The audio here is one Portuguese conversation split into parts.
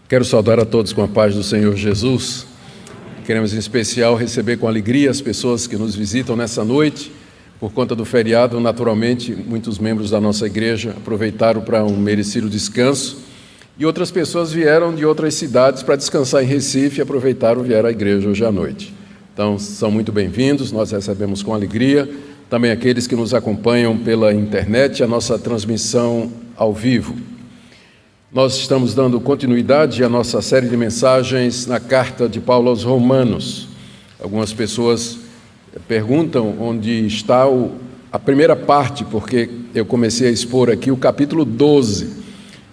Quero saudar a todos com a paz do Senhor Jesus. Queremos em especial receber com alegria as pessoas que nos visitam nessa noite. Por conta do feriado, naturalmente, muitos membros da nossa igreja aproveitaram para um merecido descanso e outras pessoas vieram de outras cidades para descansar em Recife e aproveitaram e vieram à igreja hoje à noite. Então, são muito bem-vindos, nós recebemos com alegria. Também aqueles que nos acompanham pela internet, a nossa transmissão ao vivo. Nós estamos dando continuidade à nossa série de mensagens na carta de Paulo aos Romanos. Algumas pessoas perguntam onde está a primeira parte, porque eu comecei a expor aqui o capítulo 12.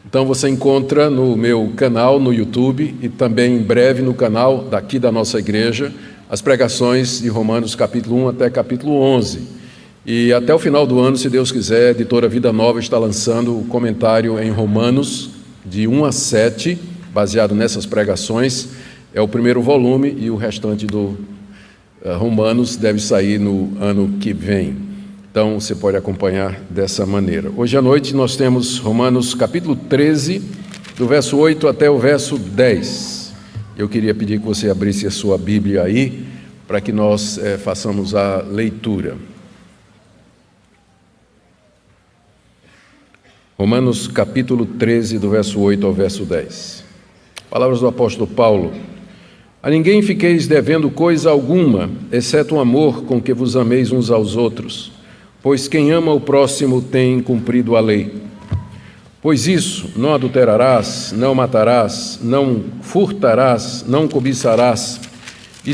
Então você encontra no meu canal no YouTube e também em breve no canal daqui da nossa igreja as pregações de Romanos capítulo 1 até capítulo 11. E até o final do ano, se Deus quiser, a editora Vida Nova está lançando o comentário em Romanos de 1 a 7, baseado nessas pregações. É o primeiro volume e o restante do Romanos deve sair no ano que vem. Então, você pode acompanhar dessa maneira. Hoje à noite nós temos Romanos capítulo 13, do verso 8 até o verso 10. Eu queria pedir que você abrisse a sua Bíblia aí, para que nós façamos a leitura. Romanos capítulo 13, do verso 8 ao verso 10. Palavras do apóstolo Paulo. A ninguém fiqueis devendo coisa alguma, exceto o amor com que vos ameis uns aos outros, pois quem ama o próximo tem cumprido a lei. Pois isso, não adulterarás, não matarás, não furtarás, não cobiçarás, e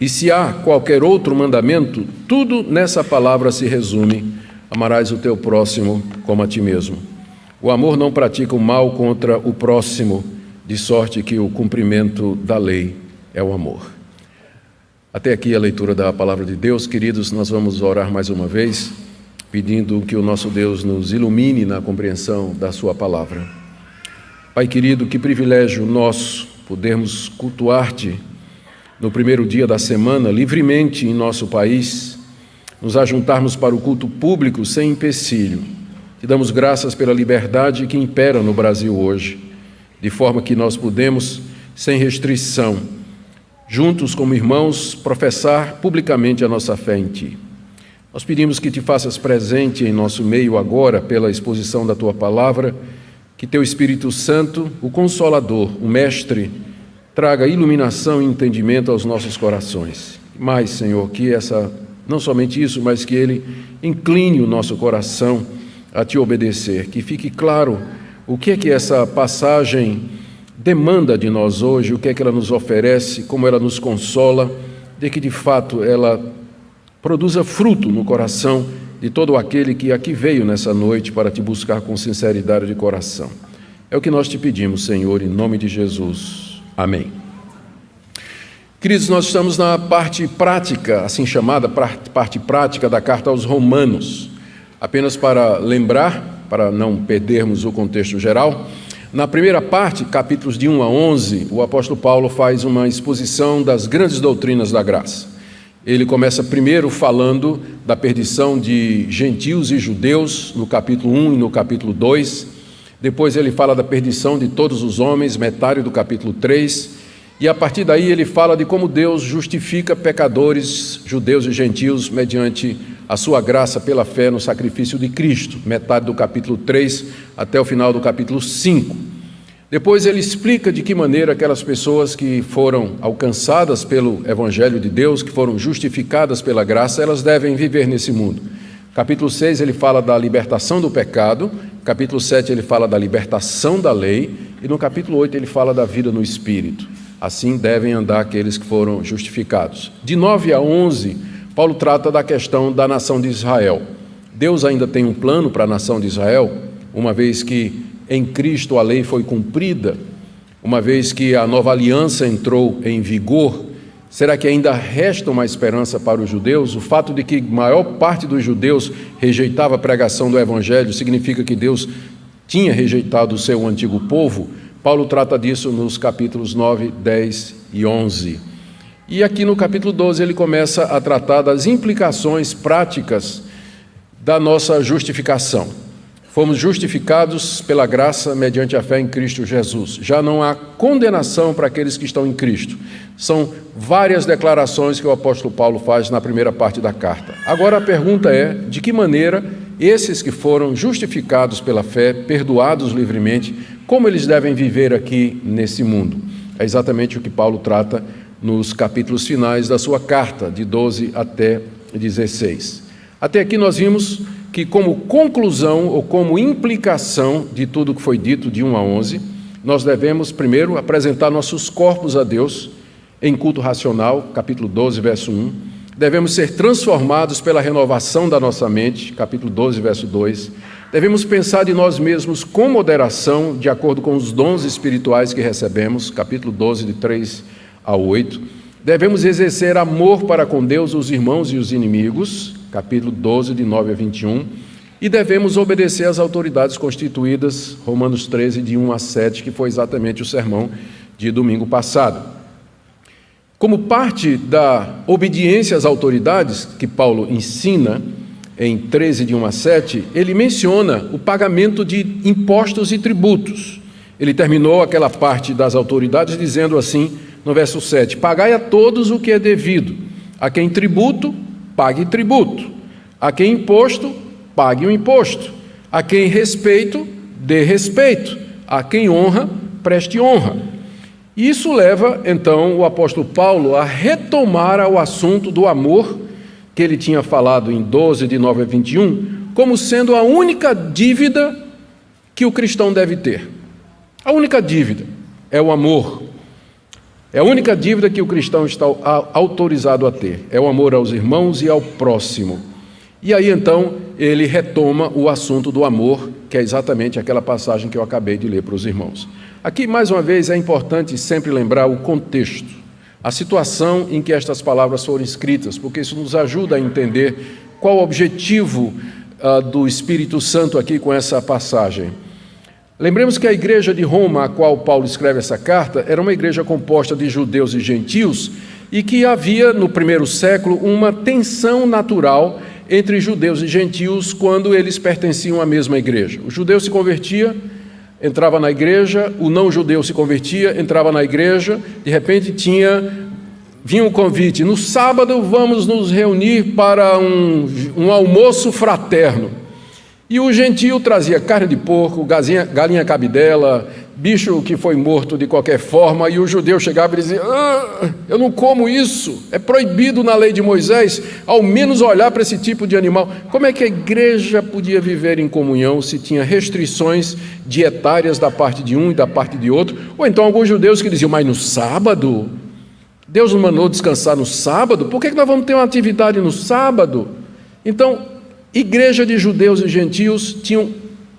se há qualquer outro mandamento, tudo nessa palavra se resume: amarás o teu próximo como a ti mesmo. O amor não pratica o mal contra o próximo, de sorte que o cumprimento da lei é o amor. Até aqui a leitura da palavra de Deus. Queridos, nós vamos orar mais uma vez, pedindo que o nosso Deus nos ilumine na compreensão da sua palavra. Pai querido, que privilégio nosso podermos cultuar-te no primeiro dia da semana, livremente em nosso país, nos ajuntarmos para o culto público sem empecilho. Te damos graças pela liberdade que impera no Brasil hoje, de forma que nós podemos, sem restrição, juntos como irmãos, professar publicamente a nossa fé em Ti. Nós pedimos que Te faças presente em nosso meio agora, pela exposição da Tua palavra, que Teu Espírito Santo, o Consolador, o Mestre, traga iluminação e entendimento aos nossos corações. Mais, Senhor, que não somente isso, mas que Ele incline o nosso coração a Te obedecer, que fique claro o que é que essa passagem demanda de nós hoje, o que é que ela nos oferece, como ela nos consola, de que de fato ela produza fruto no coração de todo aquele que aqui veio nessa noite para Te buscar com sinceridade de coração. É o que nós Te pedimos, Senhor, em nome de Jesus. Amém. Queridos, nós estamos na parte prática, assim chamada parte prática da carta aos Romanos. Apenas para lembrar, para não perdermos o contexto geral, na primeira parte, capítulos de 1 a 11, o apóstolo Paulo faz uma exposição das grandes doutrinas da graça. Ele começa primeiro falando da perdição de gentios e judeus, no capítulo 1 e no capítulo 2. Depois ele fala da perdição de todos os homens, metade do capítulo 3. E a partir daí ele fala de como Deus justifica pecadores, judeus e gentios, mediante a sua graça pela fé no sacrifício de Cristo, metade do capítulo 3 até o final do capítulo 5. Depois ele explica de que maneira aquelas pessoas que foram alcançadas pelo Evangelho de Deus, que foram justificadas pela graça, elas devem viver nesse mundo. Capítulo 6 ele fala da libertação do pecado, capítulo 7 ele fala da libertação da lei, e no capítulo 8 ele fala da vida no Espírito. Assim devem andar aqueles que foram justificados. De 9 a 11, Paulo trata da questão da nação de Israel. Deus ainda tem um plano para a nação de Israel, uma vez que em Cristo a lei foi cumprida, uma vez que a nova aliança entrou em vigor. Será que ainda resta uma esperança para os judeus? O fato de que a maior parte dos judeus rejeitava a pregação do Evangelho significa que Deus tinha rejeitado o seu antigo povo? Paulo trata disso nos capítulos 9, 10 e 11. E aqui no capítulo 12 ele começa a tratar das implicações práticas da nossa justificação. Fomos justificados pela graça mediante a fé em Cristo Jesus. Já não há condenação para aqueles que estão em Cristo. São várias declarações que o apóstolo Paulo faz na primeira parte da carta. Agora a pergunta é, de que maneira esses que foram justificados pela fé, perdoados livremente, como eles devem viver aqui nesse mundo? É exatamente o que Paulo trata nos capítulos finais da sua carta, de 12 até 16. Até aqui nós vimos que, como conclusão ou como implicação de tudo que foi dito de 1 a 11, nós devemos primeiro apresentar nossos corpos a Deus em culto racional, capítulo 12, verso 1. Devemos ser transformados pela renovação da nossa mente, capítulo 12, verso 2. Devemos pensar de nós mesmos com moderação, de acordo com os dons espirituais que recebemos, capítulo 12, de 3 a 8. Devemos exercer amor para com Deus, os irmãos e os inimigos, capítulo 12, de 9 a 21, e devemos obedecer às autoridades constituídas, Romanos 13, de 1 a 7, que foi exatamente o sermão de domingo passado. Como parte da obediência às autoridades, que Paulo ensina em 13, de 1 a 7, ele menciona o pagamento de impostos e tributos. Ele terminou aquela parte das autoridades dizendo assim, no verso 7, pagai a todos o que é devido, a quem tributo, pague tributo, a quem imposto, pague o imposto, a quem respeito, dê respeito, a quem honra, preste honra. Isso leva, então, o apóstolo Paulo a retomar o assunto do amor, que ele tinha falado em 12, de 9 a 21, como sendo a única dívida que o cristão deve ter. A única dívida é o amor. É a única dívida que o cristão está autorizado a ter, é o amor aos irmãos e ao próximo. E aí, então, ele retoma o assunto do amor, que é exatamente aquela passagem que eu acabei de ler para os irmãos. Aqui, mais uma vez, é importante sempre lembrar o contexto, a situação em que estas palavras foram escritas, porque isso nos ajuda a entender qual o objetivo do Espírito Santo aqui com essa passagem. Lembremos que a igreja de Roma, a qual Paulo escreve essa carta, era uma igreja composta de judeus e gentios e que havia, no primeiro século, uma tensão natural entre judeus e gentios quando eles pertenciam à mesma igreja. O judeu se convertia, entrava na igreja, o não-judeu se convertia, entrava na igreja, de repente vinha um convite, no sábado vamos nos reunir para um almoço fraterno. E o gentio trazia carne de porco, galinha cabidela, bicho que foi morto de qualquer forma, e o judeu chegava e dizia, eu não como isso, é proibido na lei de Moisés, ao menos olhar para esse tipo de animal. Como é que a igreja podia viver em comunhão se tinha restrições dietárias da parte de um e da parte de outro? Ou então alguns judeus que diziam, mas no sábado? Deus nos mandou descansar no sábado? Por que nós vamos ter uma atividade no sábado? Então, igreja de judeus e gentios tinham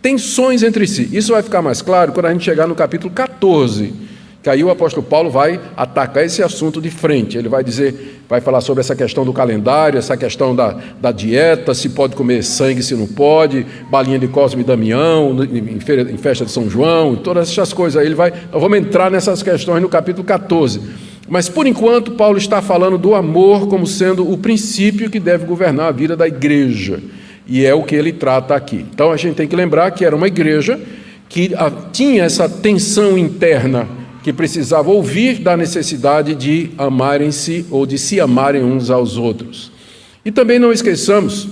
tensões entre si. Isso vai ficar mais claro quando a gente chegar no capítulo 14, que aí o apóstolo Paulo vai atacar esse assunto de frente. Ele vai falar sobre essa questão do calendário, essa questão da dieta, se pode comer sangue, se não pode, balinha de Cosme e Damião, em festa de São João, todas essas coisas aí. Nós vamos entrar nessas questões no capítulo 14. Mas, por enquanto, Paulo está falando do amor como sendo o princípio que deve governar a vida da igreja. E é o que ele trata aqui. Então, a gente tem que lembrar que era uma igreja que tinha essa tensão interna, que precisava ouvir da necessidade de amarem-se ou de se amarem uns aos outros. E também não esqueçamos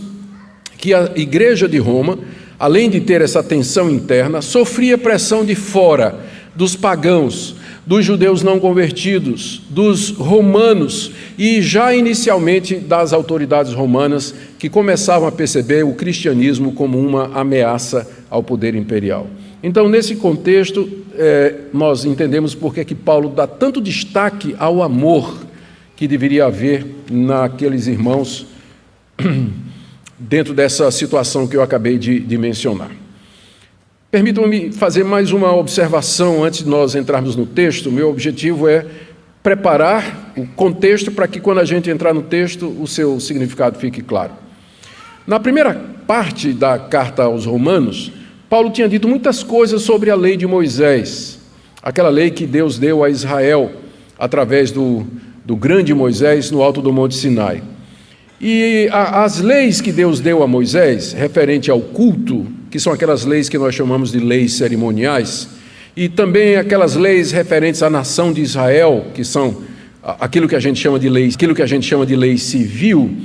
que a igreja de Roma, além de ter essa tensão interna, sofria pressão de fora, dos pagãos, dos judeus não convertidos, dos romanos e já inicialmente das autoridades romanas que começavam a perceber o cristianismo como uma ameaça ao poder imperial. Então, nesse contexto, nós entendemos por que Paulo dá tanto destaque ao amor que deveria haver naqueles irmãos dentro dessa situação que eu acabei de mencionar. Permitam-me fazer mais uma observação antes de nós entrarmos no texto. Meu objetivo é preparar o contexto para que, quando a gente entrar no texto, o seu significado fique claro. Na primeira parte da carta aos Romanos, Paulo tinha dito muitas coisas sobre a lei de Moisés, aquela lei que Deus deu a Israel através do grande Moisés no alto do Monte Sinai. E as leis que Deus deu a Moisés, referente ao culto, que são aquelas leis que nós chamamos de leis cerimoniais, e também aquelas leis referentes à nação de Israel, que são aquilo que a gente chama de lei civil,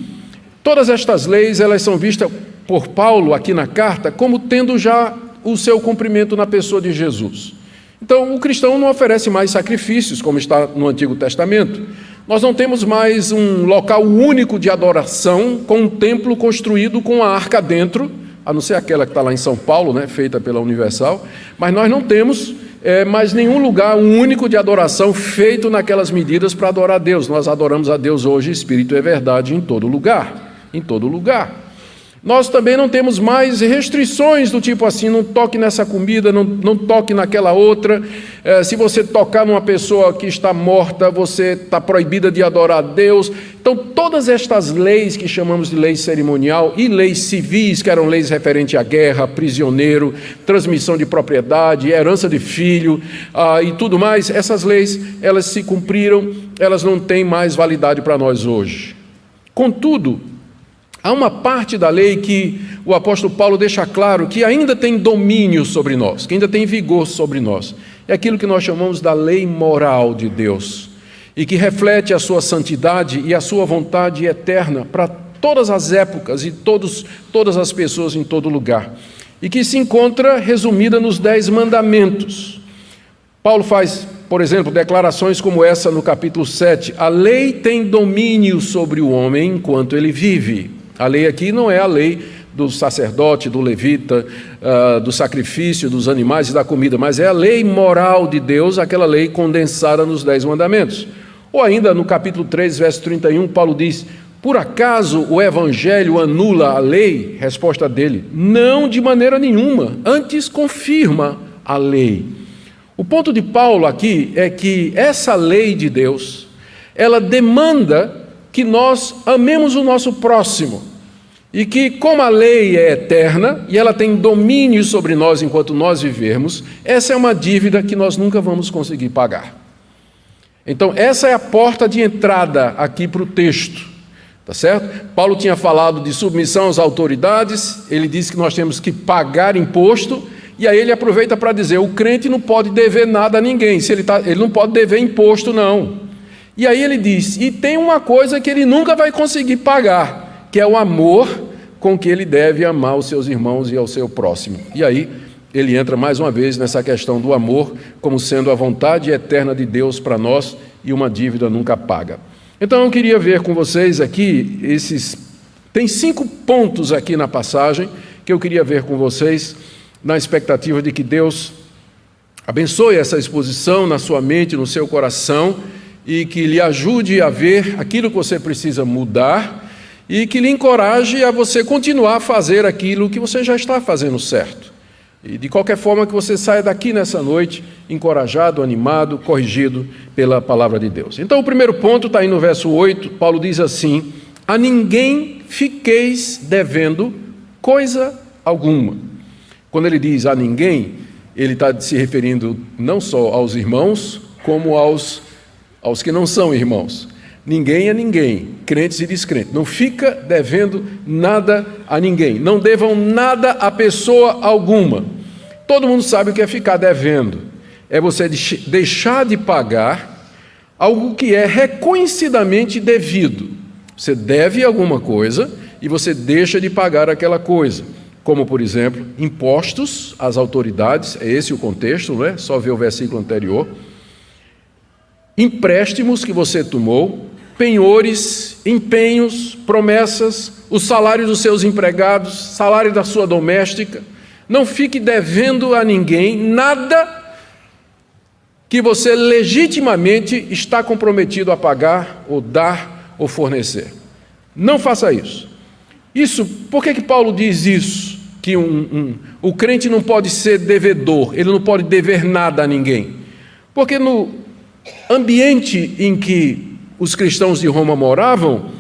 todas estas leis, elas são vistas por Paulo aqui na carta como tendo já o seu cumprimento na pessoa de Jesus. Então, o cristão não oferece mais sacrifícios, como está no Antigo Testamento. Nós não temos mais um local único de adoração com um templo construído com a arca dentro, a não ser aquela que está lá em São Paulo, né, feita pela Universal, mas nós não temos mais nenhum lugar único de adoração feito naquelas medidas para adorar a Deus. Nós adoramos a Deus hoje, Espírito e verdade, em todo lugar, em todo lugar. Nós também não temos mais restrições do tipo assim, não toque nessa comida, não toque naquela outra. Se você tocar numa pessoa que está morta, você está proibida de adorar a Deus. Então, todas estas leis que chamamos de lei cerimonial e leis civis, que eram leis referentes à guerra, prisioneiro, transmissão de propriedade, herança de filho e tudo mais, essas leis, elas se cumpriram, elas não têm mais validade para nós hoje. Contudo, há uma parte da lei que o apóstolo Paulo deixa claro que ainda tem domínio sobre nós, que ainda tem vigor sobre nós. É aquilo que nós chamamos da lei moral de Deus, e que reflete a sua santidade e a sua vontade eterna para todas as épocas e todas as pessoas em todo lugar, e que se encontra resumida nos 10 mandamentos. Paulo faz, por exemplo, declarações como essa no capítulo 7, a lei tem domínio sobre o homem enquanto ele vive. A lei aqui não é a lei do sacerdote, do levita, do sacrifício, dos animais e da comida, mas é a lei moral de Deus, aquela lei condensada nos 10 mandamentos. Ou ainda no capítulo 3, verso 31, Paulo diz, por acaso o evangelho anula a lei? Resposta dele, não de maneira nenhuma, antes confirma a lei. O ponto de Paulo aqui é que essa lei de Deus, ela demanda que nós amemos o nosso próximo, e que como a lei é eterna, e ela tem domínio sobre nós enquanto nós vivermos, essa é uma dívida que nós nunca vamos conseguir pagar. Então essa é a porta de entrada aqui para o texto, tá certo? Paulo tinha falado de submissão às autoridades, ele disse que nós temos que pagar imposto, e aí ele aproveita para dizer, o crente não pode dever nada a ninguém, ele não pode dever imposto não. E aí ele diz, e tem uma coisa que ele nunca vai conseguir pagar, que é o amor com que ele deve amar os seus irmãos e ao seu próximo. E aí ele entra mais uma vez nessa questão do amor como sendo a vontade eterna de Deus para nós e uma dívida nunca paga. Então eu queria ver com vocês aqui tem 5 pontos aqui na passagem que eu queria ver com vocês na expectativa de que Deus abençoe essa exposição na sua mente, no seu coração, e que lhe ajude a ver aquilo que você precisa mudar e que lhe encoraje a você continuar a fazer aquilo que você já está fazendo certo. E de qualquer forma que você saia daqui nessa noite encorajado, animado, corrigido pela palavra de Deus. Então o primeiro ponto está aí no verso 8, Paulo diz assim, a ninguém fiqueis devendo coisa alguma. Quando ele diz a ninguém, ele está se referindo não só aos irmãos, como aos que não são irmãos. Ninguém é ninguém, crentes e descrentes. Não fica devendo nada a ninguém. Não devam nada a pessoa alguma. Todo mundo sabe o que é ficar devendo. É você deixar de pagar algo que é reconhecidamente devido. Você deve alguma coisa e você deixa de pagar aquela coisa. Como, por exemplo, impostos às autoridades. É esse o contexto, não é? Só ver o versículo anterior. Empréstimos que você tomou, penhores, empenhos, promessas, o salário dos seus empregados, salário da sua doméstica. Não fique devendo a ninguém nada que você legitimamente está comprometido a pagar, ou dar, ou fornecer. Não faça isso. Por que Paulo diz isso? Que o crente não pode ser devedor, ele não pode dever nada a ninguém. Porque no ambiente em que os cristãos de Roma moravam,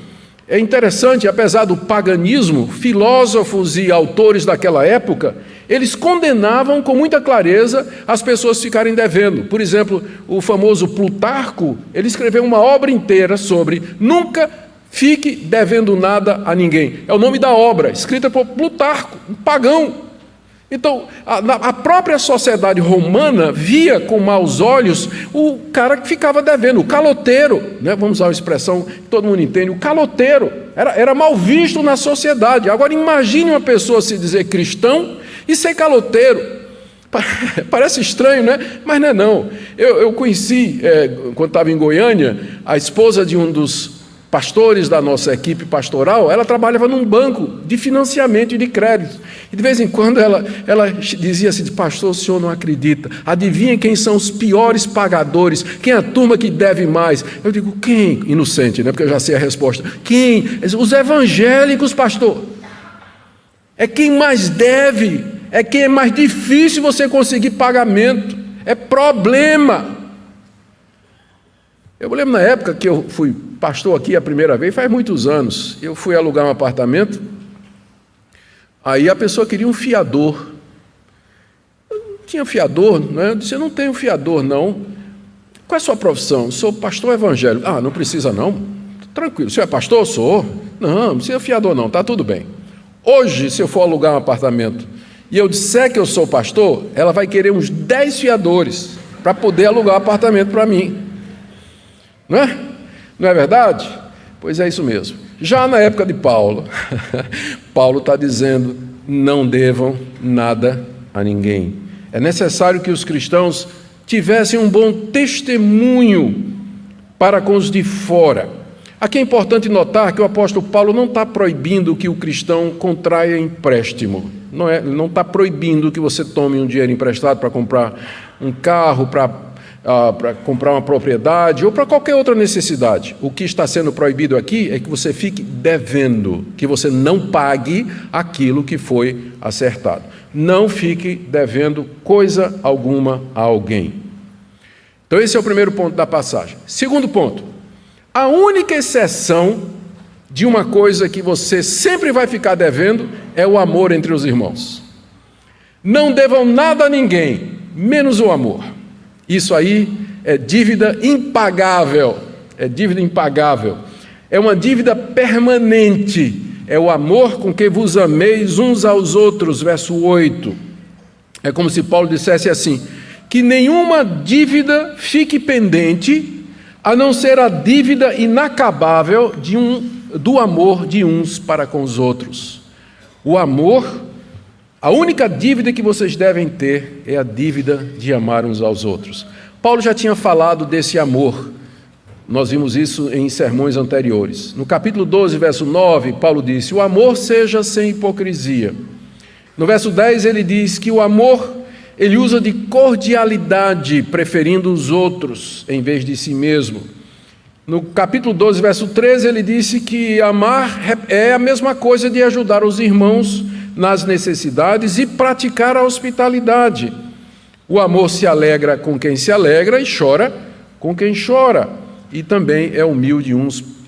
é interessante, apesar do paganismo, filósofos e autores daquela época, eles condenavam com muita clareza as pessoas ficarem devendo. Por exemplo, o famoso Plutarco, ele escreveu uma obra inteira sobre nunca fique devendo nada a ninguém. É o nome da obra, escrita por Plutarco, um pagão. Então, a própria sociedade romana via com maus olhos o cara que ficava devendo, o caloteiro, né? Vamos usar uma expressão que todo mundo entende, o caloteiro, era mal visto na sociedade. Agora imagine uma pessoa se dizer cristão e ser caloteiro. Parece estranho, né? Mas não é não. Eu conheci, quando estava em Goiânia, a esposa de um dos pastores da nossa equipe pastoral. Ela trabalhava num banco de financiamento e de crédito. E de vez em quando ela dizia assim: pastor, o senhor não acredita. Adivinha quem são os piores pagadores? Quem é a turma que deve mais? Eu digo: quem? Inocente, né? Porque eu já sei a resposta. Quem? Os evangélicos, pastor. É quem mais deve. É quem é mais difícil você conseguir pagamento. É problema. Eu lembro na época que eu fui pastor aqui a primeira vez, faz muitos anos. Eu fui alugar um apartamento, aí a pessoa queria um fiador. Eu não tinha fiador, né? Eu disse: eu não tenho fiador, não. Qual é a sua profissão? Sou pastor evangélico. Ah, não precisa não. Tranquilo. O senhor é pastor? Sou. Não precisa fiador não, está tudo bem. Hoje, se eu for alugar um apartamento e eu disser que eu sou pastor, ela vai querer uns 10 fiadores para poder alugar o apartamento para mim. Não é? Não é verdade? Pois é isso mesmo. Já na época de Paulo, Paulo está dizendo: não devam nada a ninguém. É necessário que os cristãos tivessem um bom testemunho para com os de fora. Aqui é importante notar que o apóstolo Paulo não está proibindo que o cristão contraia empréstimo. Ele não está proibindo que você tome um dinheiro emprestado para comprar um carro, para comprar uma propriedade ou para qualquer outra necessidade. O que está sendo proibido aqui é que você fique devendo, que você não pague aquilo que foi acertado. Não fique devendo coisa alguma a alguém. Então esse é o primeiro ponto da passagem. Segundo ponto: a única exceção de uma coisa que você sempre vai ficar devendo é o amor entre os irmãos. Não devam nada a ninguém, menos o amor. Isso aí é dívida impagável, é uma dívida permanente, é o amor com que vos ameis uns aos outros, verso 8. É como se Paulo dissesse assim: que nenhuma dívida fique pendente, a não ser a dívida inacabável do amor de uns para com os outros. O amor, a única dívida que vocês devem ter é a dívida de amar uns aos outros. Paulo já tinha falado desse amor, nós vimos isso em sermões anteriores. No capítulo 12, verso 9, Paulo disse: o amor seja sem hipocrisia. No verso 10 ele diz que o amor, ele usa de cordialidade, preferindo os outros em vez de si mesmo. No capítulo 12, verso 13, ele disse que amar é a mesma coisa de ajudar os irmãos nas necessidades e praticar a hospitalidade. O amor se alegra com quem se alegra e chora com quem chora. E também é humilde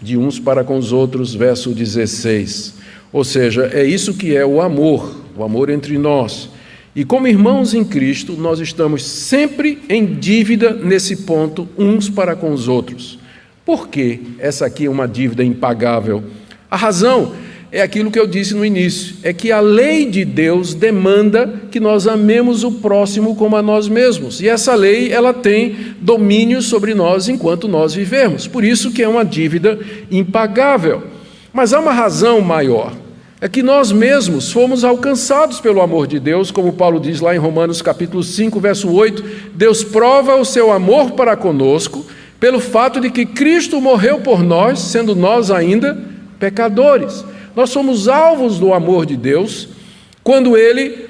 de uns para com os outros, verso 16. Ou seja, é isso que é o amor entre nós. E como irmãos em Cristo, nós estamos sempre em dívida nesse ponto, uns para com os outros. Por que essa aqui é uma dívida impagável? A razão é aquilo que eu disse no início, é que a lei de Deus demanda que nós amemos o próximo como a nós mesmos. E essa lei, ela tem domínio sobre nós enquanto nós vivemos. Por isso que é uma dívida impagável. Mas há uma razão maior. É que nós mesmos fomos alcançados pelo amor de Deus, como Paulo diz lá em Romanos capítulo 5, verso 8, Deus prova o seu amor para conosco, pelo fato de que Cristo morreu por nós, sendo nós ainda pecadores. Nós somos alvos do amor de Deus, quando Ele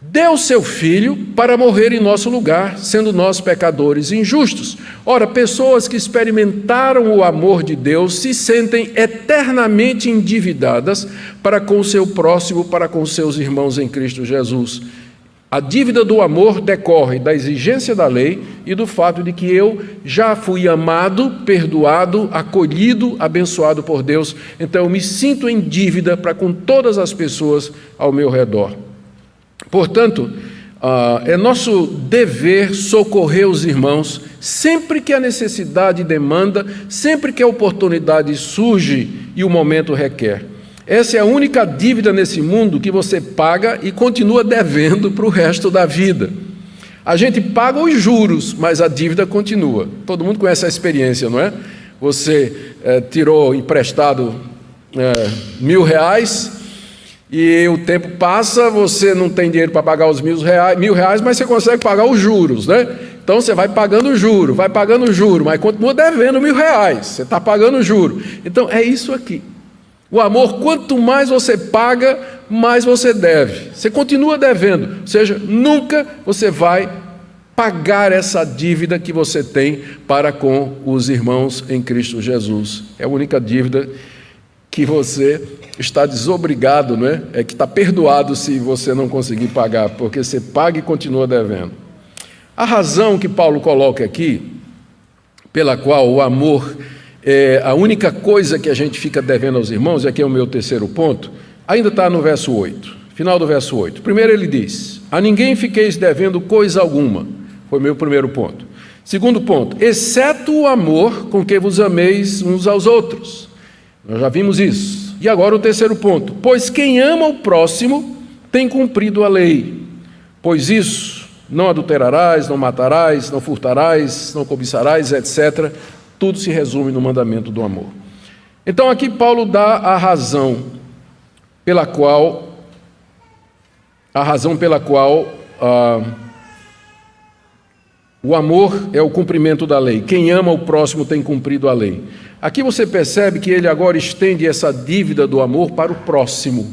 deu seu Filho para morrer em nosso lugar, sendo nós pecadores injustos. Ora, pessoas que experimentaram o amor de Deus se sentem eternamente endividadas para com o seu próximo, para com seus irmãos em Cristo Jesus. A dívida do amor decorre da exigência da lei e do fato de que eu já fui amado, perdoado, acolhido, abençoado por Deus. Então eu me sinto em dívida para com todas as pessoas ao meu redor. Portanto, É nosso dever socorrer os irmãos sempre que a necessidade demanda, sempre que a oportunidade surge e o momento requer. Essa é a única dívida nesse mundo que você paga e continua devendo para o resto da vida. A gente paga os juros, mas a dívida continua. Todo mundo conhece a experiência, não é? Você tirou emprestado R$1.000 e o tempo passa, você não tem dinheiro para pagar os R$1.000, mas você consegue pagar os juros, né? Então você vai pagando o juro, mas continua devendo R$1.000, você está pagando o juro. Então é isso aqui. O amor, quanto mais você paga, mais você deve. Você continua devendo, ou seja, nunca você vai pagar essa dívida que você tem para com os irmãos em Cristo Jesus. É a única dívida que você está desobrigado, não é? É que está perdoado se você não conseguir pagar, porque você paga e continua devendo. A razão que Paulo coloca aqui, pela qual o amor é a única coisa que a gente fica devendo aos irmãos, e aqui é o meu terceiro ponto, ainda está no verso 8, final do verso 8. Primeiro ele diz: a ninguém fiqueis devendo coisa alguma. Foi meu primeiro ponto. Segundo ponto: exceto o amor com que vos ameis uns aos outros. Nós já vimos isso. E agora o terceiro ponto: pois quem ama o próximo tem cumprido a lei. Pois isso, não adulterarás, não matarás, não furtarás, não cobiçarás, etc. Tudo se resume no mandamento do amor. Então aqui Paulo dá a razão pela qual o amor é o cumprimento da lei. Quem ama o próximo tem cumprido a lei. Aqui você percebe que ele agora estende essa dívida do amor para o próximo.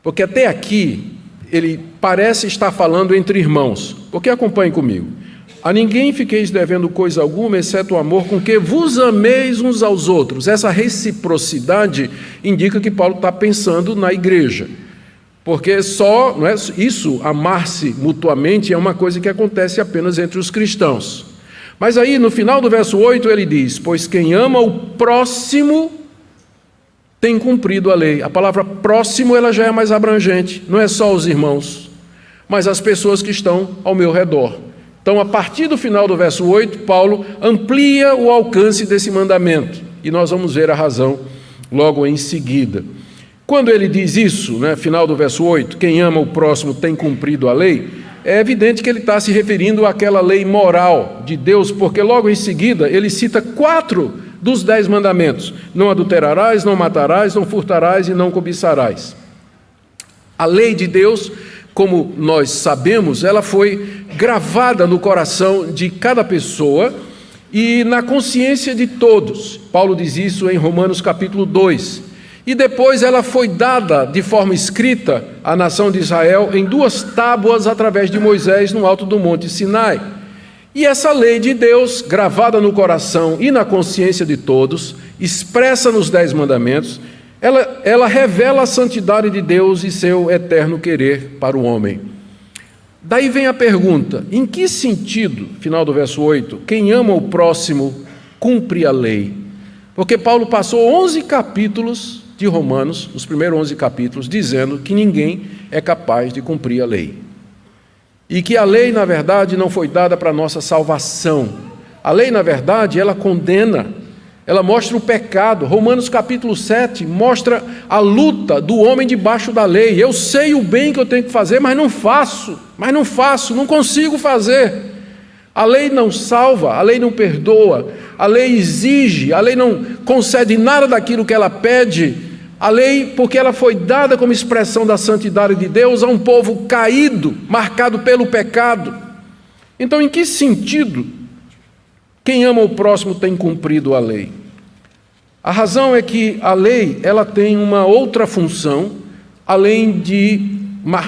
Porque até aqui ele parece estar falando entre irmãos. Porque acompanhe comigo. A ninguém fiqueis devendo coisa alguma, exceto o amor com que vos ameis uns aos outros. Essa reciprocidade indica que Paulo está pensando na igreja. Porque só, não é, isso, amar-se mutuamente, é uma coisa que acontece apenas entre os cristãos. Mas aí, no final do verso 8, ele diz: pois quem ama o próximo tem cumprido a lei. A palavra próximo, ela já é mais abrangente, não é só os irmãos, mas as pessoas que estão ao meu redor. Então, a partir do final do verso 8, Paulo amplia o alcance desse mandamento, e nós vamos ver a razão logo em seguida. Quando ele diz isso, né, final do verso 8, quem ama o próximo tem cumprido a lei, é evidente que ele está se referindo àquela lei moral de Deus, porque logo em seguida ele cita 4 dos 10 mandamentos: não adulterarás, não matarás, não furtarás e não cobiçarás. A lei de Deus, como nós sabemos, ela foi gravada no coração de cada pessoa e na consciência de todos. Paulo diz isso em Romanos capítulo 2. E depois ela foi dada de forma escrita à nação de Israel em 2 tábuas através de Moisés no alto do monte Sinai. E essa lei de Deus, gravada no coração e na consciência de todos, expressa nos 10 mandamentos, ela revela a santidade de Deus e seu eterno querer para o homem. Daí vem a pergunta: em que sentido, final do verso 8, quem ama o próximo cumpre a lei? Porque Paulo passou 11 capítulos de Romanos, os primeiros 11 capítulos, dizendo que ninguém é capaz de cumprir a lei. E que a lei, na verdade, não foi dada para a nossa salvação. A lei, na verdade, ela condena, ela mostra o pecado. Romanos capítulo 7 mostra a luta do homem debaixo da lei. Eu sei o bem que eu tenho que fazer, mas não faço, não consigo fazer. A lei não salva, a lei não perdoa, a lei exige, a lei não concede nada daquilo que ela pede. A lei, porque ela foi dada como expressão da santidade de Deus a um povo caído, marcado pelo pecado. Então, em que sentido quem ama o próximo tem cumprido a lei? A razão é que a lei, ela tem uma outra função, além de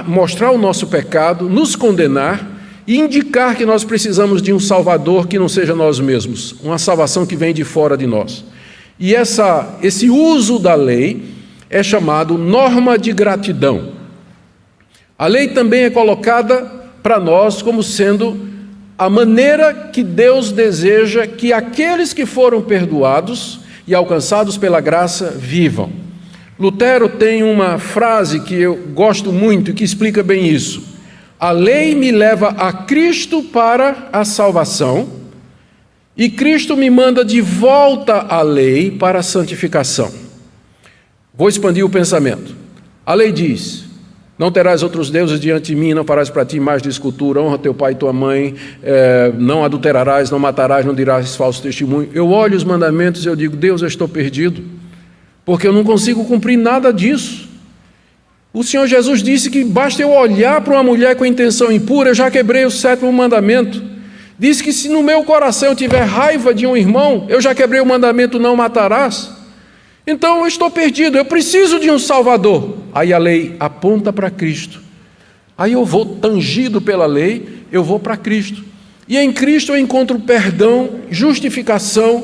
mostrar o nosso pecado, nos condenar e indicar que nós precisamos de um Salvador que não seja nós mesmos, uma salvação que vem de fora de nós. E esse uso da lei é chamado norma de gratidão. A lei também é colocada para nós como sendo a maneira que Deus deseja que aqueles que foram perdoados e alcançados pela graça vivam. Lutero tem uma frase que eu gosto muito e que explica bem isso: A lei me leva a Cristo para a salvação, e Cristo me manda de volta à lei para a santificação. Vou expandir o pensamento. A lei diz: não terás outros deuses diante de mim, não farás para ti imagem de escultura, honra teu pai e tua mãe, não adulterarás, não matarás, não dirás falso testemunho. Eu olho os mandamentos e eu digo: Deus, eu estou perdido, porque eu não consigo cumprir nada disso. O Senhor Jesus disse que basta eu olhar para uma mulher com intenção impura, eu já quebrei o 7º mandamento. Disse que se no meu coração eu tiver raiva de um irmão, eu já quebrei o mandamento: não matarás. Então eu estou perdido, eu preciso de um Salvador. Aí a lei aponta para Cristo. Aí eu vou, tangido pela lei, eu vou para Cristo. E em Cristo eu encontro perdão, justificação,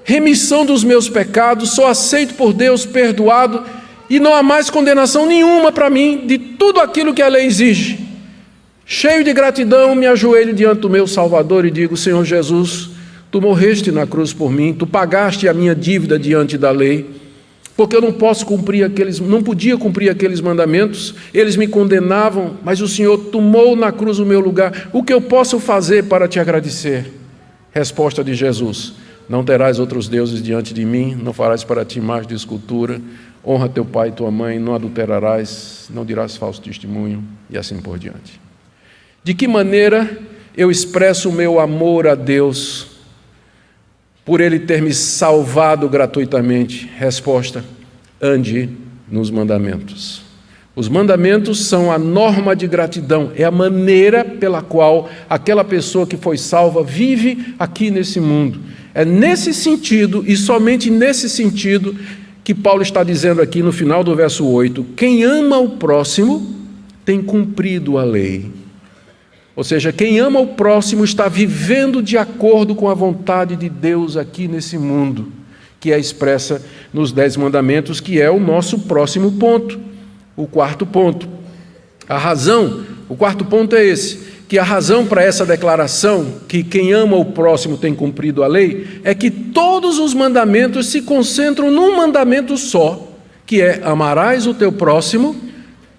remissão dos meus pecados, sou aceito por Deus, perdoado, e não há mais condenação nenhuma para mim de tudo aquilo que a lei exige. Cheio de gratidão, me ajoelho diante do meu Salvador e digo: Senhor Jesus, tu morreste na cruz por mim, tu pagaste a minha dívida diante da lei, porque eu não podia cumprir aqueles mandamentos, eles me condenavam, mas o Senhor tomou na cruz o meu lugar. O que eu posso fazer para te agradecer? Resposta de Jesus: não terás outros deuses diante de mim, não farás para ti imagem de escultura, honra teu pai e tua mãe, não adulterarás, não dirás falso testemunho, e assim por diante. De que maneira eu expresso o meu amor a Deus por Ele ter me salvado gratuitamente? Resposta: ande nos mandamentos. Os mandamentos são a norma de gratidão, é a maneira pela qual aquela pessoa que foi salva vive aqui nesse mundo. É nesse sentido, e somente nesse sentido, que Paulo está dizendo aqui no final do verso 8: quem ama o próximo tem cumprido a lei. Ou seja, quem ama o próximo está vivendo de acordo com a vontade de Deus aqui nesse mundo, que é expressa nos 10 mandamentos, que é o nosso próximo ponto, o 4º ponto. O 4º ponto é esse, que a razão para essa declaração, que quem ama o próximo tem cumprido a lei, é que todos os mandamentos se concentram num mandamento só, que é: amarás o teu próximo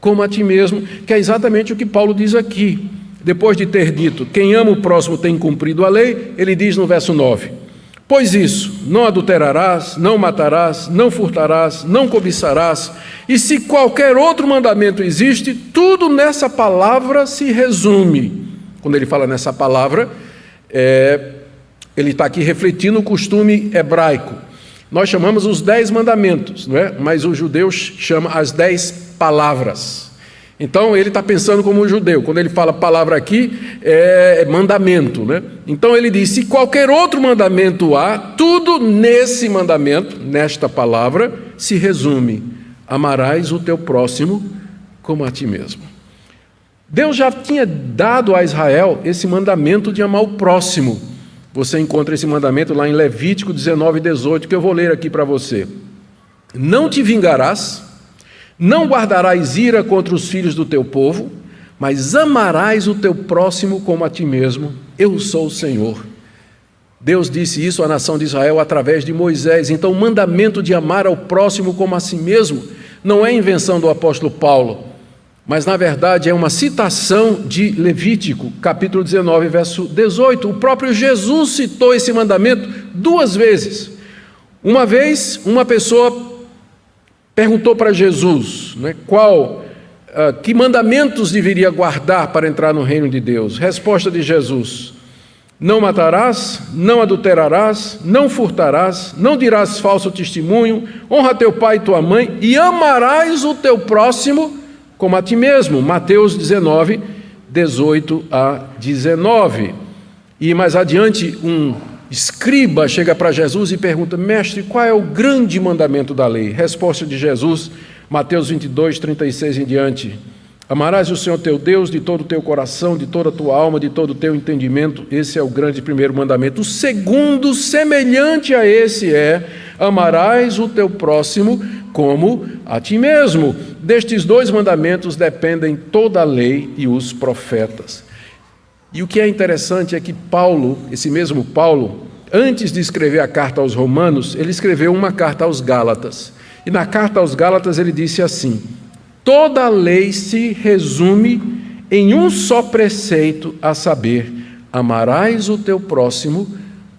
como a ti mesmo, que é exatamente o que Paulo diz aqui. Depois de ter dito: quem ama o próximo tem cumprido a lei, ele diz no verso 9: pois isso, não adulterarás, não matarás, não furtarás, não cobiçarás, e se qualquer outro mandamento existe, tudo nessa palavra se resume. Quando ele fala nessa palavra, ele está aqui refletindo o costume hebraico. Nós chamamos os 10 mandamentos, não é? Mas os judeus chamam as 10 palavras. Então ele está pensando como um judeu. Quando ele fala palavra aqui, é mandamento, né? Então ele diz: se qualquer outro mandamento há, tudo nesse mandamento, nesta palavra, se resume: amarás o teu próximo como a ti mesmo. Deus já tinha dado a Israel esse mandamento de amar o próximo. Você encontra esse mandamento lá em Levítico 19:18, que eu vou ler aqui para você. Não te vingarás, não guardarás ira contra os filhos do teu povo, mas amarás o teu próximo como a ti mesmo. Eu sou o Senhor. Deus disse isso à nação de Israel através de Moisés. Então o mandamento de amar ao próximo como a si mesmo não é invenção do apóstolo Paulo, mas na verdade é uma citação de Levítico, capítulo 19, verso 18. O próprio Jesus citou esse mandamento 2 vezes. Uma vez, uma pessoa perguntou para Jesus, né, que mandamentos deveria guardar para entrar no reino de Deus. Resposta de Jesus: não matarás, não adulterarás, não furtarás, não dirás falso testemunho, honra teu pai e tua mãe, e amarás o teu próximo como a ti mesmo. Mateus 19, 18 a 19. E mais adiante, um escriba chega para Jesus e pergunta: mestre, qual é o grande mandamento da lei? Resposta de Jesus, Mateus 22, 36 em diante: amarás o Senhor teu Deus de todo o teu coração, de toda a tua alma, de todo o teu entendimento. Esse é o grande primeiro mandamento. O segundo, semelhante a esse, é: amarás o teu próximo como a ti mesmo. Destes 2 mandamentos dependem toda a lei e os profetas. E o que é interessante é que Paulo, esse mesmo Paulo, antes de escrever a carta aos Romanos, ele escreveu uma carta aos Gálatas. E na carta aos Gálatas ele disse assim: toda a lei se resume em um só preceito, a saber, amarás o teu próximo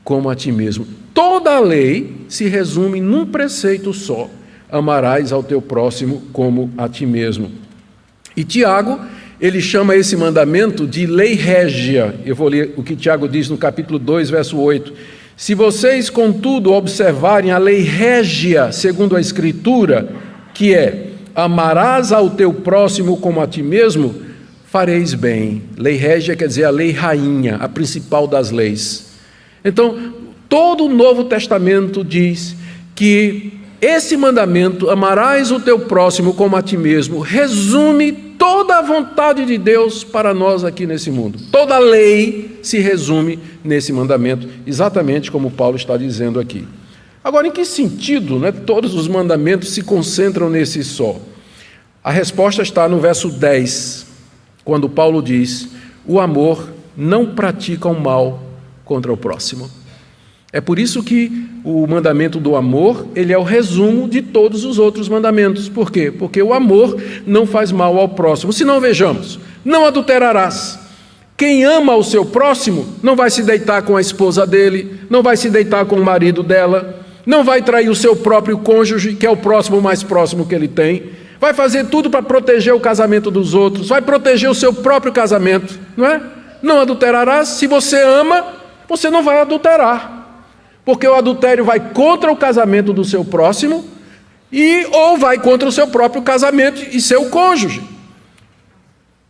como a ti mesmo. Toda a lei se resume num preceito só: amarás ao teu próximo como a ti mesmo. E Tiago, ele chama esse mandamento de lei régia. Eu vou ler o que Tiago diz no capítulo 2, verso 8. Se vocês, contudo, observarem a lei régia, segundo a Escritura, que é: amarás ao teu próximo como a ti mesmo, fareis bem. Lei régia quer dizer a lei rainha, a principal das leis. Então, todo o Novo Testamento diz que esse mandamento, amarás o teu próximo como a ti mesmo, resume toda a vontade de Deus para nós aqui nesse mundo. Toda a lei se resume nesse mandamento, exatamente como Paulo está dizendo aqui. Agora, em que sentido, todos os mandamentos se concentram nesse só? A resposta está no verso 10, quando Paulo diz: o amor não pratica o mal contra o próximo. É por isso que o mandamento do amor, ele é o resumo de todos os outros mandamentos. Por quê? Porque o amor não faz mal ao próximo. Se não, vejamos: não adulterarás. Quem ama o seu próximo não vai se deitar com a esposa dele, não vai se deitar com o marido dela, não vai trair o seu próprio cônjuge, que é o próximo mais próximo que ele tem, vai fazer tudo para proteger o casamento dos outros, vai proteger o seu próprio casamento, não é? Não adulterarás. Se você ama, você não vai adulterar, porque o adultério vai contra o casamento do seu próximo ou vai contra o seu próprio casamento e seu cônjuge.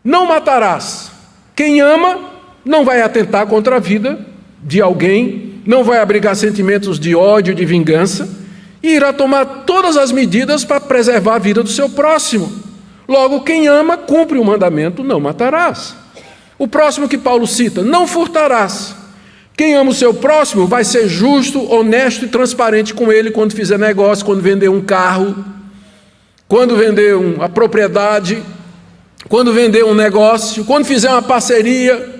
Não matarás. Quem ama não vai atentar contra a vida de alguém, não vai abrigar sentimentos de ódio, de vingança, e irá tomar todas as medidas para preservar a vida do seu próximo. Logo, quem ama cumpre o mandamento: não matarás. O próximo que Paulo cita: não furtarás. Quem ama o seu próximo vai ser justo, honesto e transparente com ele quando fizer negócio, quando vender um carro, quando vender uma propriedade, quando vender um negócio, quando fizer uma parceria,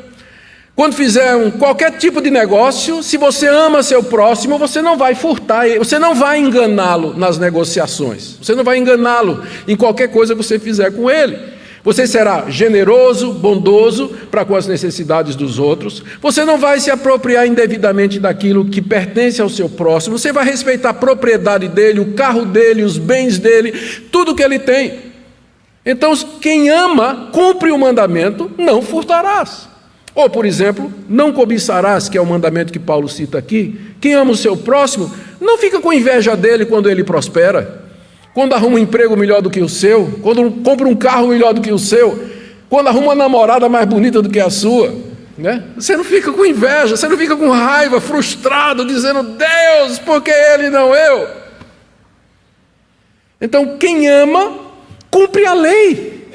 quando fizer qualquer tipo de negócio. Se você ama seu próximo, você não vai furtar ele, você não vai enganá-lo nas negociações, você não vai enganá-lo em qualquer coisa que você fizer com ele. Você será generoso, bondoso para com as necessidades dos outros. Você não vai se apropriar indevidamente daquilo que pertence ao seu próximo. Você vai respeitar a propriedade dele, o carro dele, os bens dele, tudo que ele tem. Então, quem ama, cumpre o mandamento: não furtarás. Ou, por exemplo, não cobiçarás, que é o mandamento que Paulo cita aqui. Quem ama o seu próximo, não fica com inveja dele quando ele prospera, quando arruma um emprego melhor do que o seu, quando compra um carro melhor do que o seu, quando arruma uma namorada mais bonita do que a sua, né? Você não fica com inveja, você não fica com raiva, frustrado, dizendo: Deus, por que ele não eu? Então, quem ama, cumpre a lei.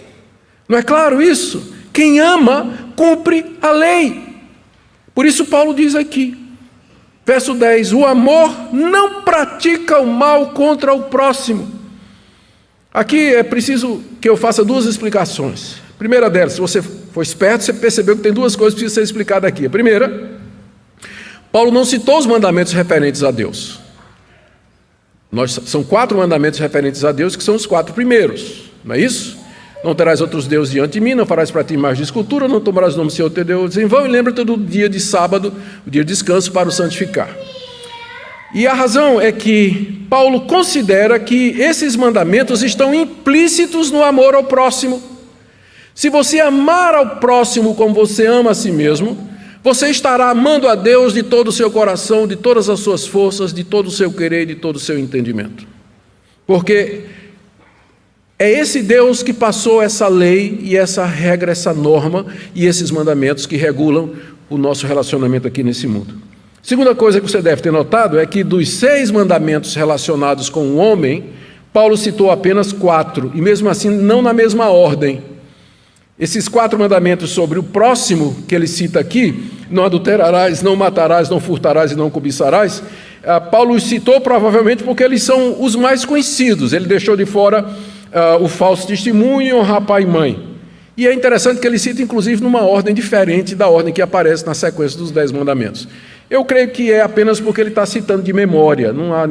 Não é claro isso? Quem ama, cumpre a lei. Por isso Paulo diz aqui, verso 10, o amor não pratica o mal contra o próximo. Aqui é preciso que eu faça duas explicações. A primeira delas, se você for esperto, você percebeu que tem duas coisas que precisam ser explicadas aqui. A primeira, Paulo não citou os mandamentos referentes a Deus. São 4 mandamentos referentes a Deus, que são os 4 primeiros, não é isso? Não terás outros deuses diante de mim, não farás para ti imagem de escultura, não tomarás o nome do Senhor teu Deus em vão, e lembra-te do dia de sábado, o dia de descanso, para o santificar. E a razão é que Paulo considera que esses mandamentos estão implícitos no amor ao próximo. Se você amar ao próximo como você ama a si mesmo, você estará amando a Deus de todo o seu coração, de todas as suas forças, de todo o seu querer, de todo o seu entendimento. Porque é esse Deus que passou essa lei e essa regra, essa norma e esses mandamentos que regulam o nosso relacionamento aqui nesse mundo. Segunda coisa que você deve ter notado é que dos 6 mandamentos relacionados com o homem, Paulo citou apenas 4, e mesmo assim não na mesma ordem. Esses 4 mandamentos sobre o próximo que ele cita aqui, não adulterarás, não matarás, não furtarás e não cobiçarás, Paulo os citou provavelmente porque eles são os mais conhecidos. Ele deixou de fora o falso testemunho e honrar pai e mãe. E é interessante que ele cita inclusive numa ordem diferente da ordem que aparece na sequência dos 10 mandamentos. Eu creio que é apenas porque ele está citando de memória, não há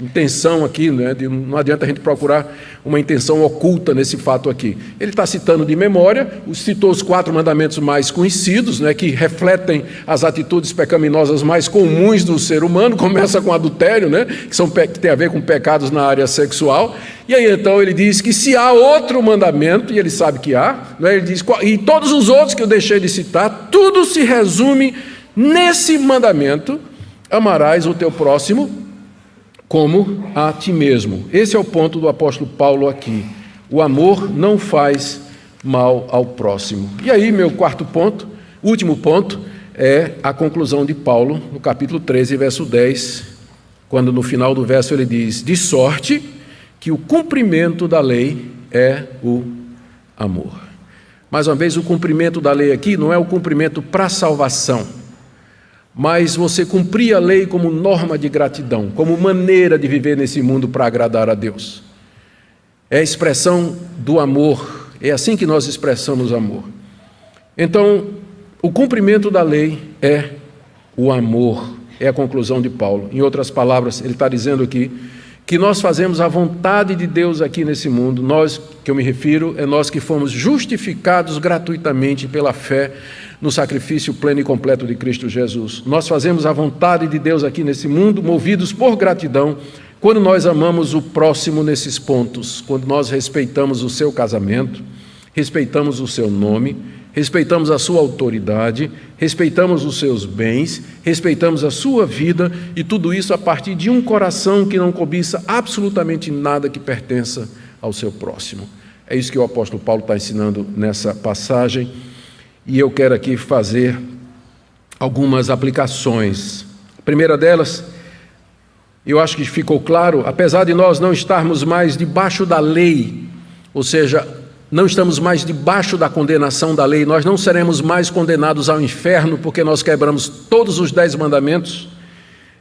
intenção aqui, né? Não adianta a gente procurar uma intenção oculta nesse fato aqui. Ele está citando de memória, citou os 4 mandamentos mais conhecidos, né? Que refletem as atitudes pecaminosas mais comuns do ser humano. Começa com adultério, né? Que tem a ver com pecados na área sexual. E aí então ele diz que se há outro mandamento, e ele sabe que há, né? Ele diz, e todos os outros que eu deixei de citar, tudo se resume nesse mandamento: amarás o teu próximo como a ti mesmo. Esse é o ponto do apóstolo Paulo aqui. O amor não faz mal ao próximo. E aí, meu quarto ponto, último ponto, é a conclusão de Paulo, no capítulo 13, verso 10, quando no final do verso ele diz: de sorte que o cumprimento da lei é o amor. Mais uma vez, o cumprimento da lei aqui não é o cumprimento para a salvação, mas você cumprir a lei como norma de gratidão, como maneira de viver nesse mundo para agradar a Deus. É a expressão do amor, é assim que nós expressamos amor. Então, o cumprimento da lei é o amor, é a conclusão de Paulo. Em outras palavras, ele está dizendo aqui que nós fazemos a vontade de Deus aqui nesse mundo. Nós, que eu me refiro, é nós que fomos justificados gratuitamente pela fé no sacrifício pleno e completo de Cristo Jesus. Nós fazemos a vontade de Deus aqui nesse mundo, movidos por gratidão, quando nós amamos o próximo nesses pontos, quando nós respeitamos o seu casamento, respeitamos o seu nome, respeitamos a sua autoridade, respeitamos os seus bens, respeitamos a sua vida, e tudo isso a partir de um coração que não cobiça absolutamente nada que pertença ao seu próximo. É isso que o apóstolo Paulo está ensinando nessa passagem, e eu quero aqui fazer algumas aplicações. A primeira delas, eu acho que ficou claro, apesar de nós não estarmos mais debaixo da lei, ou seja, não estamos mais debaixo da condenação da lei, nós não seremos mais condenados ao inferno, porque nós quebramos todos os 10 mandamentos,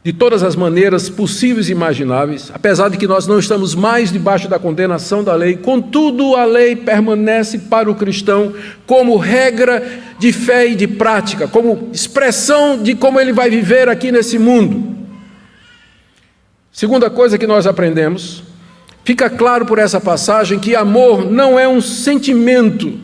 de todas as maneiras possíveis e imagináveis. Apesar de que nós não estamos mais debaixo da condenação da lei, contudo a lei permanece para o cristão como regra de fé e de prática, como expressão de como ele vai viver aqui nesse mundo. Segunda coisa que nós aprendemos, fica claro por essa passagem que amor não é um sentimento,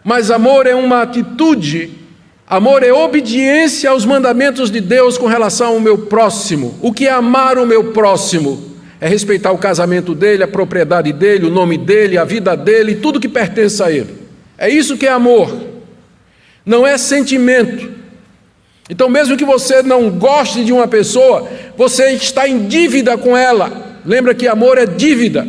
mas amor é uma atitude. Amor é obediência aos mandamentos de Deus com relação ao meu próximo. O que é amar o meu próximo? É respeitar o casamento dele, a propriedade dele, o nome dele, a vida dele, tudo que pertence a ele. É isso que é amor. Não é sentimento. Então, mesmo que você não goste de uma pessoa, você está em dívida com ela. Lembra que amor é dívida.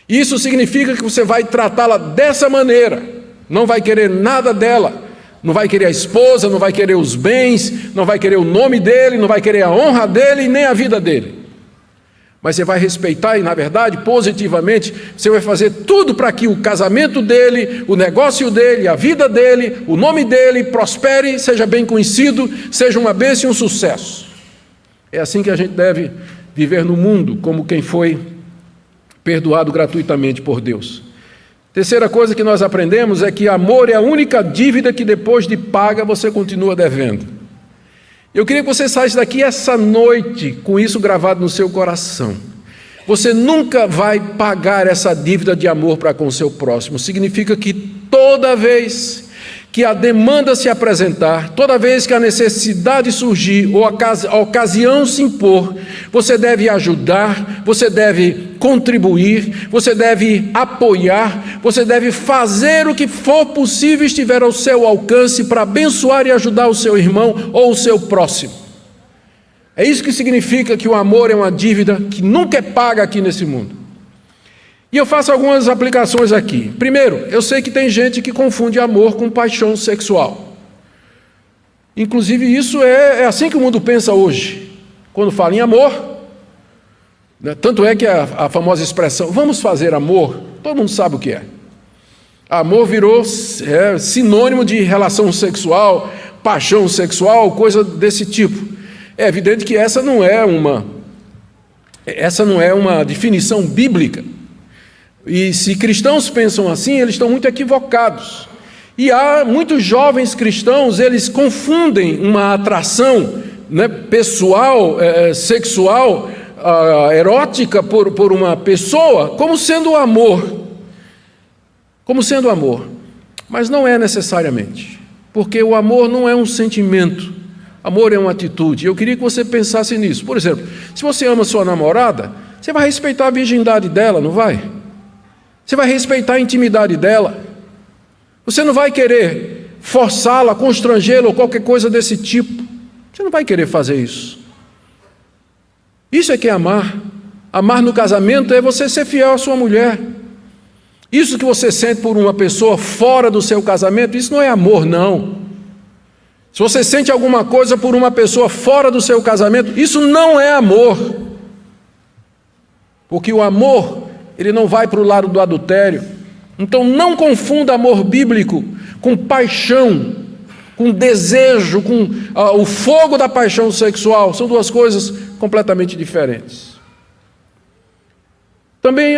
Isso significa que você vai tratá-la dessa maneira. Não vai querer nada dela. Não vai querer a esposa, não vai querer os bens, não vai querer o nome dele, não vai querer a honra dele, nem a vida dele. Mas você vai respeitar e, na verdade, positivamente, você vai fazer tudo para que o casamento dele, o negócio dele, a vida dele, o nome dele prospere, seja bem conhecido, seja uma bênção e um sucesso. É assim que a gente deve viver no mundo, como quem foi perdoado gratuitamente por Deus. Terceira coisa que nós aprendemos é que amor é a única dívida que depois de paga você continua devendo. Eu queria que você saísse daqui essa noite com isso gravado no seu coração. Você nunca vai pagar essa dívida de amor para com o seu próximo. Significa que toda vez que a demanda se apresentar, toda vez que a necessidade surgir ou a ocasião se impor, você deve ajudar, você deve contribuir, você deve apoiar, você deve fazer o que for possível, estiver ao seu alcance para abençoar e ajudar o seu irmão ou o seu próximo. É isso que significa que o amor é uma dívida que nunca é paga aqui nesse mundo. E eu faço algumas aplicações aqui. Primeiro, eu sei que tem gente que confunde amor com paixão sexual. Inclusive, isso é assim que o mundo pensa hoje. Quando fala em amor, né, tanto é que a famosa expressão, vamos fazer amor, todo mundo sabe o que é. Amor virou sinônimo de relação sexual, paixão sexual, coisa desse tipo. É evidente que essa não é uma definição bíblica. E se cristãos pensam assim, eles estão muito equivocados. E há muitos jovens cristãos, eles confundem uma atração, né, pessoal, sexual, erótica por uma pessoa como sendo amor. Como sendo amor. Mas não é necessariamente. Porque o amor não é um sentimento. Amor é uma atitude. Eu queria que você pensasse nisso. Por exemplo, se você ama sua namorada, você vai respeitar a virgindade dela, não vai? Você vai respeitar a intimidade dela. Você não vai querer forçá-la, constrangê-la ou qualquer coisa desse tipo. Você não vai querer fazer isso. Isso é que é amar. Amar no casamento é você ser fiel à sua mulher. Isso que você sente por uma pessoa fora do seu casamento, isso não é amor, não. Se você sente alguma coisa por uma pessoa fora do seu casamento, isso não é amor. Porque o amor, ele não vai para o lado do adultério. Então não confunda amor bíblico com paixão, com desejo, com o fogo da paixão sexual. São duas coisas completamente diferentes. Também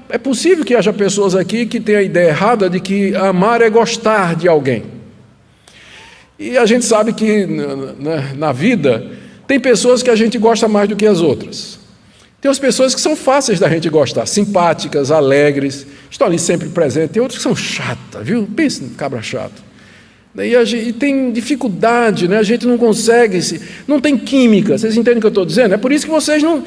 é possível que haja pessoas aqui que tenham a ideia errada de que amar é gostar de alguém. E a gente sabe que na vida tem pessoas que a gente gosta mais do que as outras. Tem as pessoas que são fáceis da gente gostar, simpáticas, alegres, estão ali sempre presentes. Tem outras que são chatas, viu? Pensa no cabra chato. E tem dificuldade, né? A gente não consegue, não tem química. Vocês entendem o que eu estou dizendo? É por isso que vocês não...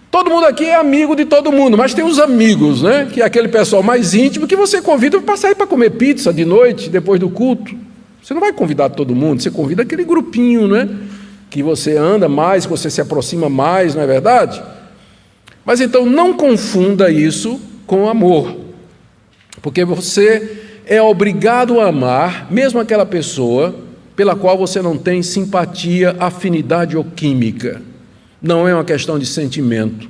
Todo mundo aqui é amigo de todo mundo, mas tem os amigos, né? Que é aquele pessoal mais íntimo que você convida para sair para comer pizza de noite, depois do culto. Você não vai convidar todo mundo, você convida aquele grupinho, né? Que você anda mais, que você se aproxima mais, não é verdade? Mas então não confunda isso com amor, porque você é obrigado a amar, mesmo aquela pessoa pela qual você não tem simpatia, afinidade ou química. Não é uma questão de sentimento.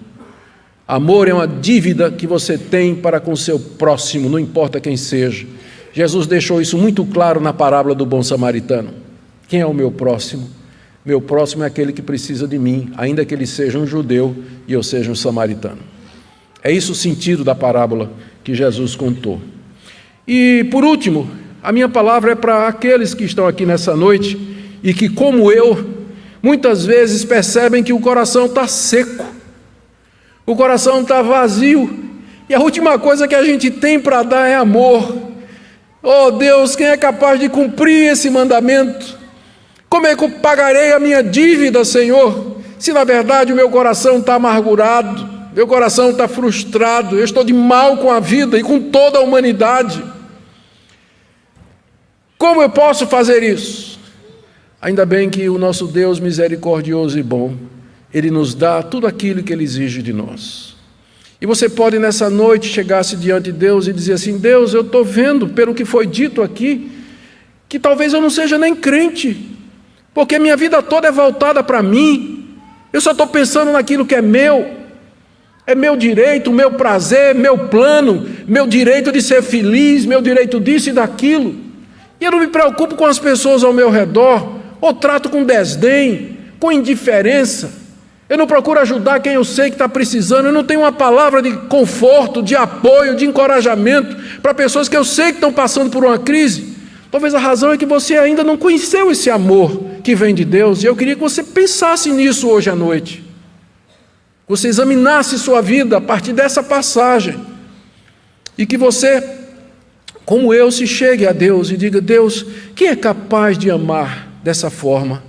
Amor é uma dívida que você tem para com o seu próximo, não importa quem seja. Jesus deixou isso muito claro na parábola do bom samaritano. Quem é o meu próximo? Meu próximo é aquele que precisa de mim, ainda que ele seja um judeu e eu seja um samaritano. É isso o sentido da parábola que Jesus contou. E, por último, a minha palavra é para aqueles que estão aqui nessa noite e que, como eu, muitas vezes percebem que o coração está seco, o coração está vazio, e a última coisa que a gente tem para dar é amor. Oh Deus, quem é capaz de cumprir esse mandamento? Como é que eu pagarei a minha dívida, Senhor, se na verdade o meu coração está amargurado, meu coração está frustrado, eu estou de mal com a vida e com toda a humanidade? Como eu posso fazer isso? Ainda bem que o nosso Deus misericordioso e bom, Ele nos dá tudo aquilo que Ele exige de nós. E você pode nessa noite chegar-se diante de Deus e dizer assim: Deus, eu estou vendo pelo que foi dito aqui, que talvez eu não seja nem crente, porque minha vida toda é voltada para mim, eu só estou pensando naquilo que é meu direito, meu prazer, meu plano, meu direito de ser feliz, meu direito disso e daquilo, e eu não me preocupo com as pessoas ao meu redor, ou trato com desdém, com indiferença, eu não procuro ajudar quem eu sei que está precisando, eu não tenho uma palavra de conforto, de apoio, de encorajamento para pessoas que eu sei que estão passando por uma crise. Talvez a razão é que você ainda não conheceu esse amor que vem de Deus, e eu queria que você pensasse nisso hoje à noite, você examinasse sua vida a partir dessa passagem, e que você, como eu, se chegue a Deus e diga: Deus, quem é capaz de amar dessa forma?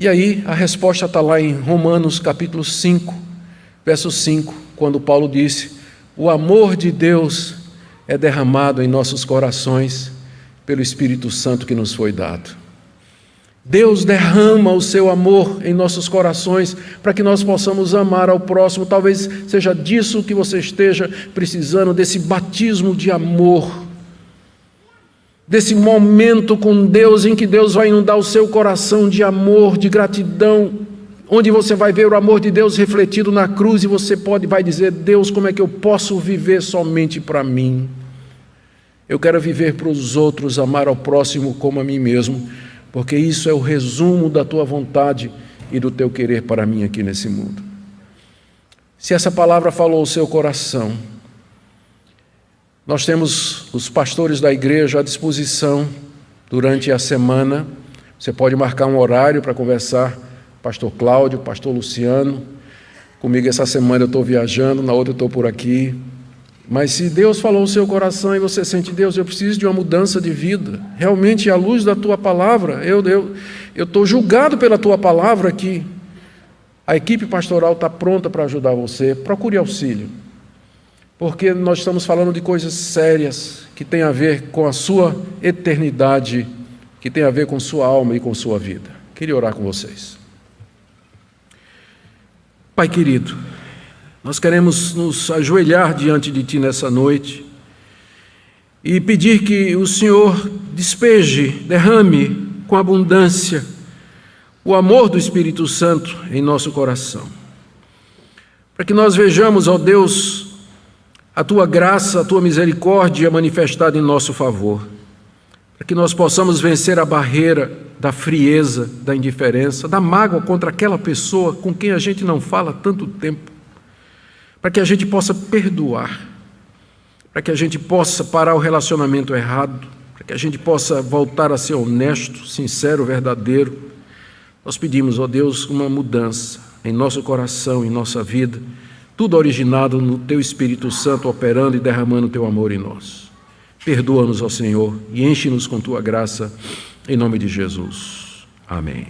E aí a resposta está lá em Romanos capítulo 5, verso 5, quando Paulo disse: o amor de Deus é derramado em nossos corações pelo Espírito Santo que nos foi dado. Deus derrama o seu amor em nossos corações para que nós possamos amar ao próximo. Talvez seja disso que você esteja precisando, desse batismo de amor, desse momento com Deus em que Deus vai inundar o seu coração de amor, de gratidão, onde você vai ver o amor de Deus refletido na cruz e você vai dizer: Deus, como é que eu posso viver somente para mim? Eu quero viver para os outros, amar ao próximo como a mim mesmo, porque isso é o resumo da tua vontade e do teu querer para mim aqui nesse mundo. Se essa palavra falou ao seu coração, nós temos os pastores da igreja à disposição durante a semana. Você pode marcar um horário para conversar, pastor Cláudio, pastor Luciano, Comigo essa semana eu estou viajando, na outra eu estou por aqui. Mas se Deus falou no seu coração e você sente, Deus, eu preciso de uma mudança de vida, realmente à luz da Tua Palavra, eu estou julgado pela Tua Palavra aqui, a equipe pastoral está pronta para ajudar você, procure auxílio, porque nós estamos falando de coisas sérias, que tem a ver com a sua eternidade, que tem a ver com sua alma e com sua vida. Queria orar com vocês. Pai querido, nós queremos nos ajoelhar diante de Ti nessa noite e pedir que o Senhor despeje, derrame com abundância o amor do Espírito Santo em nosso coração, para que nós vejamos, ó Deus, a Tua graça, a Tua misericórdia manifestada em nosso favor, para que nós possamos vencer a barreira da frieza, da indiferença, da mágoa contra aquela pessoa com quem a gente não fala há tanto tempo, para que a gente possa perdoar, para que a gente possa parar o relacionamento errado, para que a gente possa voltar a ser honesto, sincero, verdadeiro. Nós pedimos, ó Deus, uma mudança em nosso coração, em nossa vida, tudo originado no Teu Espírito Santo operando e derramando Teu amor em nós. Perdoa-nos, ó Senhor, e enche-nos com Tua graça, em nome de Jesus. Amém.